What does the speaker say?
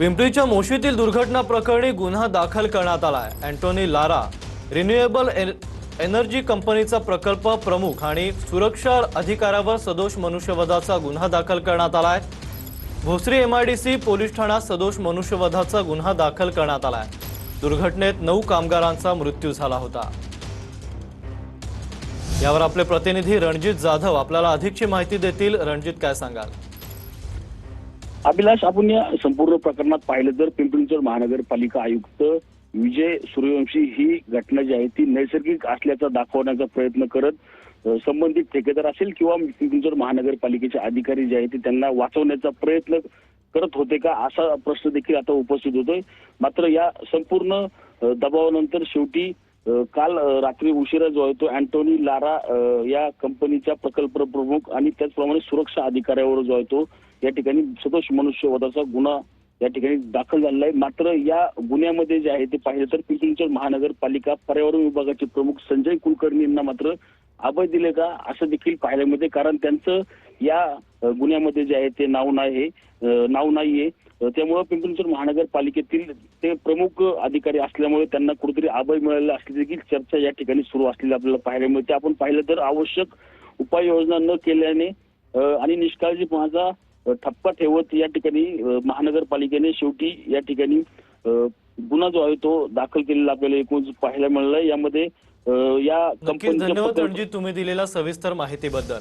पिंपरीच्या मोशीतील दुर्घटना प्रकरणी गुन्हा दाखल करण्यात आलाय। अँटोनी लारा रिन्युएबल एनर्जी कंपनीचा प्रकल्प प्रमुख आणि सुरक्षा अधिकाऱ्यावर सदोष मनुष्यवधाचा गुन्हा दाखल करण्यात आलाय। भोसरी एमआयडीसी पोलीस ठाण्यात सदोष मनुष्यवधाचा गुन्हा दाखल करण्यात आलाय। दुर्घटनेत 9 कामगारांचा मृत्यू झाला होता। यावर आपले प्रतिनिधी रणजित जाधव आपल्याला अधिकची माहिती देतील। रणजित, काय सांगाल? अभिलाष, आपण या संपूर्ण प्रकरणात पाहिलं तर पिंपरी चिंचवड महानगरपालिका आयुक्त विजय सूर्यवंशी ही घटना जी आहे ती नैसर्गिक असल्याचा दाखवण्याचा प्रयत्न करत संबंधित ठेकेदार असेल किंवा पिंपरी चिंचवड महानगरपालिकेचे अधिकारी जे आहेत ते त्यांना वाचवण्याचा प्रयत्न करत होते का, असा प्रश्न देखील आता उपस्थित होतोय। मात्र या संपूर्ण दबावानंतर शेवटी काल रात्री उशिरा जो आहे तो अँटोनी लारा या कंपनीचा प्रकल्प प्रमुख आणि त्याचप्रमाणे सुरक्षा अधिकाऱ्यावर जो आहे तो या ठिकाणी सदोष मनुष्यवधाचा गुन्हा या ठिकाणी दाखल झालेला आहे। मात्र या गुन्ह्यामध्ये जे आहे ते पाहिलं तर पिंपरी चिंचवड महानगरपालिका पर्यावरण विभागाचे प्रमुख संजय कुलकर्णी यांना मात्र अभय दिले का, असं देखील पाहायला मिळते। कारण त्यांचं या गुन्ह्यामध्ये जे आहे ते नाव नाहीये। त्यामुळे पिंपरी चिंचवड महानगरपालिकेतील ते प्रमुख अधिकारी असल्यामुळे त्यांना कुठेतरी अभय मिळालेला असली देखील चर्चा या ठिकाणी सुरू असलेली आपल्याला पाहायला मिळते। आपण पाहिलं तर आवश्यक उपाययोजना न केल्याने आणि निष्काळजीपणाचा ठप्पा ठेवत या ठिकाणी महानगरपालिकेने शेवटी या ठिकाणी गुन्हा जो आहे तो दाखल केलेला आपल्याला एकूण पाहायला मिळाला। यामध्ये या कंपनीच्या धन्यवाद रणजित, तुम्ही दिलेल्या सविस्तर माहितीबद्दल।